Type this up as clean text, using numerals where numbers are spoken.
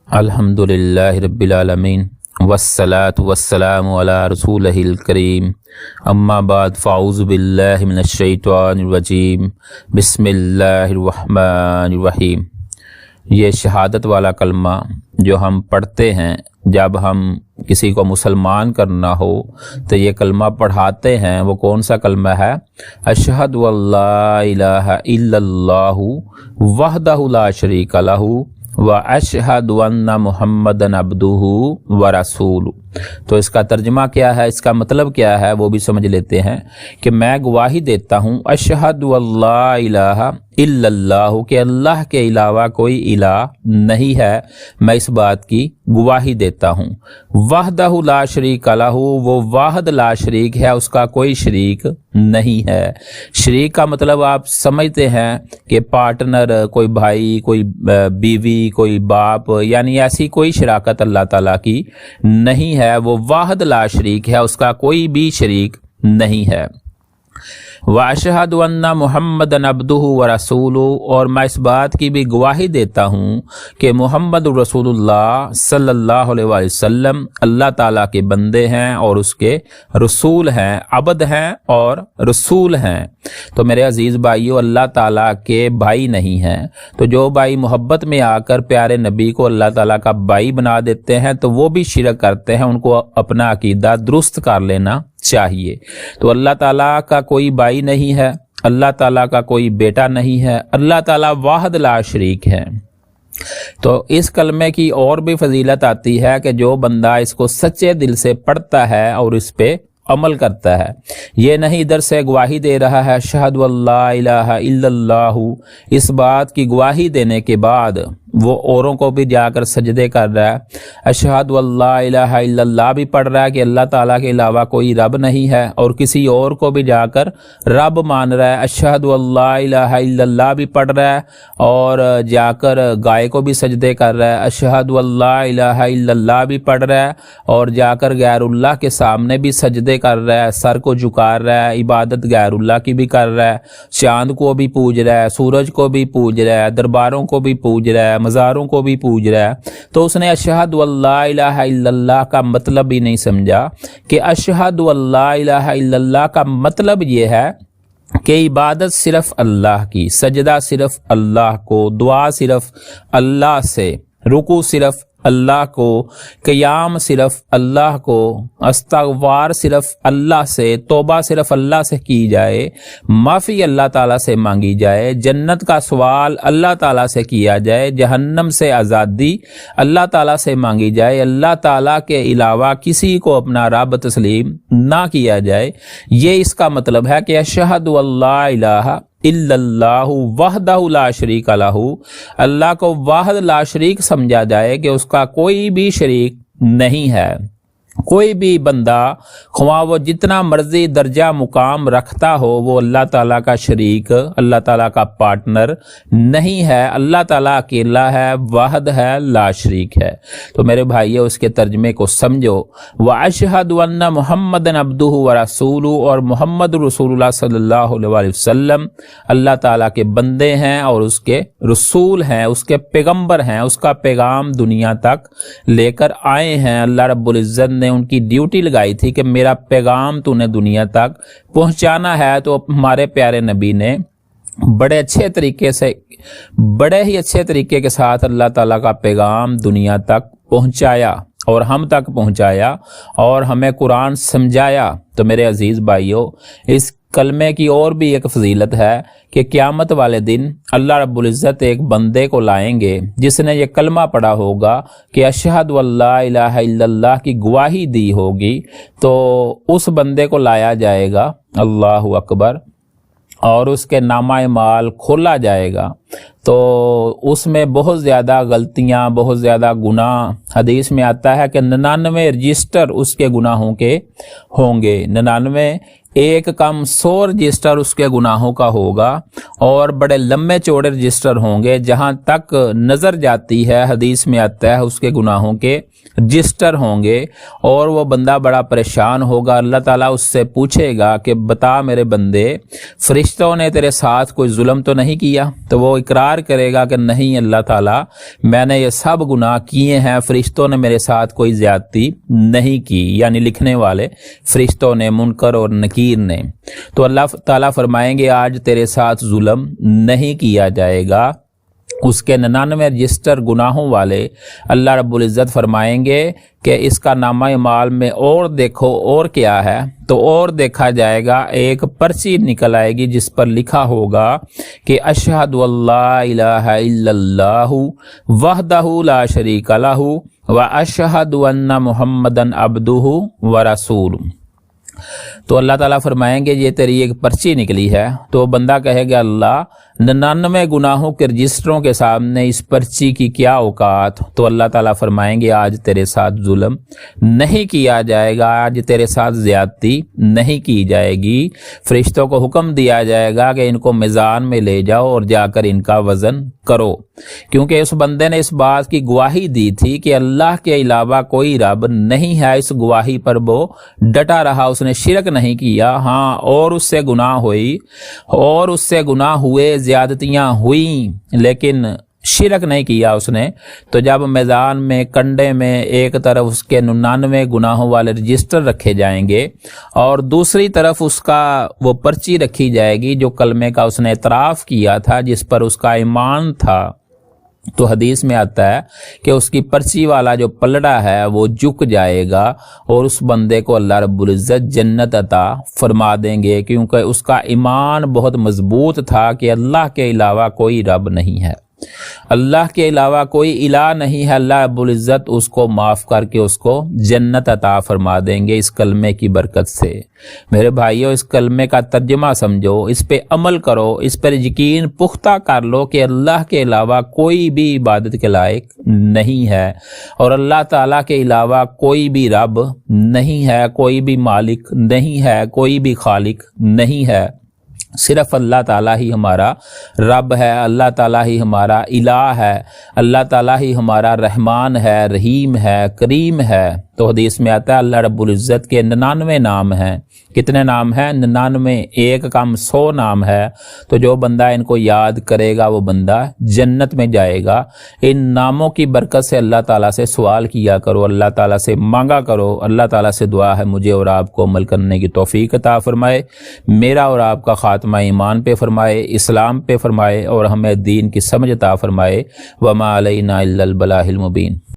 الحمدللہ رب العالمین والصلاة والسلام علی رسولہ الکریم اما بعد فاعوذ باللہ من الشیطان الرجیم بسم اللہ الرحمن الرحیم۔ یہ شہادت والا کلمہ جو ہم پڑھتے ہیں جب ہم کسی کو مسلمان کرنا ہو تو یہ کلمہ پڑھاتے ہیں، وہ کون سا کلمہ ہے؟ اشہد اللہ الہ الا اللہ وحدہ لا شریک لہ واشہد ان محمدًا عبدہ ورسولہ۔ تو اس کا ترجمہ کیا ہے، اس کا مطلب کیا ہے وہ بھی سمجھ لیتے ہیں کہ میں گواہی دیتا ہوں اشہد اللہ الہ الا اللہ کہ اللہ کے علاوہ کوئی الہ نہیں ہے، میں اس بات کی گواہی دیتا ہوں۔ وحدہ لا شریک لہ، وہ واحد لا شریک ہے، اس کا کوئی شریک نہیں ہے۔ شریک کا مطلب آپ سمجھتے ہیں کہ پارٹنر، کوئی بھائی، کوئی بیوی، کوئی باپ، یعنی ایسی کوئی شراکت اللہ تعالیٰ کی نہیں ہے۔ وہ واحد لا شریک ہے، اس کا کوئی بھی شریک نہیں ہے۔ واشہد ان محمدًا عبدہ ورسولہ، اور میں اس بات کی بھی گواہی دیتا ہوں کہ محمد رسول اللہ صلی اللہ علیہ وآلہ وسلم اللہ تعالیٰ کے بندے ہیں اور اس کے رسول ہیں، عبد ہیں اور رسول ہیں۔ تو میرے عزیز بھائیو، اللہ تعالیٰ کے بھائی نہیں ہیں، تو جو بھائی محبت میں آ کر پیارے نبی کو اللہ تعالیٰ کا بھائی بنا دیتے ہیں تو وہ بھی شرک کرتے ہیں، ان کو اپنا عقیدہ درست کر لینا چاہیے۔ تو اللہ تعالیٰ کا کوئی بھائی نہیں ہے، اللہ تعالیٰ کا کوئی بیٹا نہیں ہے، اللہ تعالیٰ واحد لا شریک ہے۔ تو اس کلمے کی اور بھی فضیلت آتی ہے کہ جو بندہ اس کو سچے دل سے پڑھتا ہے اور اس پہ عمل کرتا ہے، یہ نہیں ادھر سے گواہی دے رہا ہے اشہد اللہ الہ الا اللہ، اس بات کی گواہی دینے کے بعد وہ اوروں کو بھی جا کر سجدے کر رہا ہے، اشہد اللہ الہ الا اللہ بھی پڑھ رہا ہے کہ اللہ تعالیٰ کے علاوہ کوئی رب نہیں ہے، اور کسی اور کو بھی جا کر رب مان رہا ہے، اشہد اللہ الہ الا اللہ بھی پڑھ رہا ہے، اور جا کر گائے کو بھی سجدے کر رہا ہے، اشہد اللہ الہ الا اللہ بھی پڑھ رہا ہے، اور جا کر غیر اللہ کے سامنے بھی سجدے کر رہا ہے، سر کو جھکا رہا ہے، عبادت غیر اللہ کی بھی کر رہا ہے، چاند کو بھی پوج رہا ہے، سورج کو بھی پوج رہا ہے، درباروں کو بھی پوج رہا ہے، مزاروں کو بھی پوج رہا ہے۔ تو اس نے اشہد اللہ الہ الا اللہ کا مطلب ہی نہیں سمجھا کہ اشہد اللہ الہ الا اللہ کا مطلب یہ ہے کہ عبادت صرف اللہ کی، سجدہ صرف اللہ کو، دعا صرف اللہ سے، رکوع صرف اللہ کو، قیام صرف اللہ کو، استغفار صرف اللہ سے، توبہ صرف اللہ سے کی جائے، معافی اللہ تعالیٰ سے مانگی جائے، جنت کا سوال اللہ تعالیٰ سے کیا جائے، جہنم سے آزادی اللہ تعالیٰ سے مانگی جائے، اللہ تعالیٰ کے علاوہ کسی کو اپنا رب تسلیم نہ کیا جائے۔ یہ اس کا مطلب ہے کہ اشہد اللہ الہ الا اللہ وحدہ لا شریک لہ، اللہ کو واحد لا شریک سمجھا جائے کہ اس کا کوئی بھی شریک نہیں ہے۔ کوئی بھی بندہ خواہ وہ جتنا مرضی درجہ مقام رکھتا ہو، وہ اللہ تعالیٰ کا شریک، اللہ تعالیٰ کا پارٹنر نہیں ہے، اللہ تعالیٰ اکیلا ہے، واحد ہے، لا شریک ہے۔ تو میرے بھائیو، اس کے ترجمے کو سمجھو۔ وَأَشْهَدُ أَنَّ مُحَمَّدًا عَبْدُهُ وَرَسُولُهُ، اور محمد رسول اللہ صلی اللہ علیہ وسلم اللہ تعالیٰ کے بندے ہیں اور اس کے رسول ہیں، اس کے پیغمبر ہیں، اس کا پیغام دنیا تک لے کر آئے ہیں۔ اللہ رب العزت نے ان کی ڈیوٹی لگائی تھی کہ میرا پیغام تو نے دنیا تک پہنچانا ہے، تو ہمارے پیارے نبی نے بڑے ہی اچھے طریقے کے ساتھ اللہ تعالیٰ کا پیغام دنیا تک پہنچایا اور ہم تک پہنچایا اور ہمیں قرآن سمجھایا۔ تو میرے عزیز بھائیو، اس کلمے کی اور بھی ایک فضیلت ہے کہ قیامت والے دن اللہ رب العزت ایک بندے کو لائیں گے جس نے یہ کلمہ پڑھا ہوگا کہ اشہد اللہ الہ الا اللہ کی گواہی دی ہوگی، تو اس بندے کو لایا جائے گا، اللہ اکبر، اور اس کے نامہ اعمال کھولا جائے گا۔ تو اس میں بہت زیادہ غلطیاں، بہت زیادہ گناہ، حدیث میں آتا ہے کہ 99 رجسٹر اس کے گناہوں کے ہوں گے، 99 ایک کم 100 رجسٹر اس کے گناہوں کا ہوگا اور بڑے لمبے چوڑے رجسٹر ہوں گے، جہاں تک نظر جاتی ہے حدیث میں آتا ہے اس کے گناہوں کے رجسٹر ہوں گے، اور وہ بندہ بڑا پریشان ہوگا۔ اللہ تعالیٰ اس سے پوچھے گا کہ بتا میرے بندے، فرشتوں نے تیرے ساتھ کوئی ظلم تو نہیں کیا؟ تو وہ اقرار کرے گا کہ نہیں اللہ تعالیٰ، میں نے یہ سب گناہ کیے ہیں، فرشتوں نے میرے ساتھ کوئی زیادتی نہیں کی، یعنی لکھنے والے فرشتوں نے، منکر اور نکیر نے۔ تو اللہ تعالیٰ فرمائیں گے آج تیرے ساتھ ظلم نہیں کیا جائے گا۔ اس کے 99 رجسٹر گناہوں والے اللہ رب العزت فرمائیں گے کہ اس کا نامہ اعمال میں اور دیکھو اور کیا ہے، تو اور دیکھا جائے گا ایک پرچی نکل آئے گی جس پر لکھا ہوگا کہ اشہد اللہ الہ الا اللہ وحدہ لا شریک لہ واشہد ان محمدن عبدہ ورسولہ۔ تو اللہ تعالیٰ فرمائیں گے یہ تیری ایک پرچی نکلی ہے، تو بندہ کہے گا اللہ 99 گناہوں کے رجسٹروں کے سامنے اس پرچی کی کیا اوقات؟ تو اللہ تعالیٰ فرمائیں گے آج تیرے ساتھ ظلم نہیں کیا جائے گا، آج تیرے ساتھ زیادتی نہیں کی جائے گی۔ فرشتوں کو حکم دیا جائے گا کہ ان کو میزان میں لے جاؤ اور جا کر ان کا وزن کرو، کیونکہ اس بندے نے اس بات کی گواہی دی تھی کہ اللہ کے علاوہ کوئی رب نہیں ہے۔ اس گواہی پر وہ ڈٹا رہا، اس نے شرک نہیں کیا، ہاں اور اس سے گناہ ہوئی اور اس سے گناہ ہوئے، زیادتیاں ہوئیں، لیکن شرک نہیں کیا اس نے۔ تو جب میدان میں کنڈے میں ایک طرف اس کے 99 گناہوں والے رجسٹر رکھے جائیں گے اور دوسری طرف اس کا وہ پرچی رکھی جائے گی جو کلمے کا اس نے اعتراف کیا تھا، جس پر اس کا ایمان تھا، تو حدیث میں آتا ہے کہ اس کی پرچی والا جو پلڑا ہے وہ جھک جائے گا اور اس بندے کو اللہ رب العزت جنت عطا فرما دیں گے، کیونکہ اس کا ایمان بہت مضبوط تھا کہ اللہ کے علاوہ کوئی رب نہیں ہے، اللہ کے علاوہ کوئی الہ نہیں ہے۔ اللہ رب العزت اس کو معاف کر کے اس کو جنت عطا فرما دیں گے اس کلمے کی برکت سے۔ میرے بھائیو، اس کلمے کا ترجمہ سمجھو، اس پہ عمل کرو، اس پر یقین پختہ کر لو کہ اللہ کے علاوہ کوئی بھی عبادت کے لائق نہیں ہے، اور اللہ تعالیٰ کے علاوہ کوئی بھی رب نہیں ہے، کوئی بھی مالک نہیں ہے، کوئی بھی خالق نہیں ہے۔ صرف اللہ تعالیٰ ہی ہمارا رب ہے، اللہ تعالیٰ ہی ہمارا الہ ہے، اللہ تعالیٰ ہی ہمارا رحمان ہے، رحیم ہے، کریم ہے۔ تو حدیث میں آتا ہے اللہ رب العزت کے 99 نام ہیں۔ کتنے نام ہیں؟ 99۔ ایک کم 100 نام ہے۔ تو جو بندہ ان کو یاد کرے گا وہ بندہ جنت میں جائے گا۔ ان ناموں کی برکت سے اللہ تعالیٰ سے سوال کیا کرو، اللہ تعالیٰ سے مانگا کرو۔ اللہ تعالیٰ سے دعا ہے مجھے اور آپ کو عمل کرنے کی توفیق عطا فرمائے، میرا اور آپ کا خاتمہ ایمان پہ فرمائے، اسلام پہ فرمائے، اور ہمیں دین کی سمجھ عطا فرمائے۔ وما علینا الا البلاغ المبین۔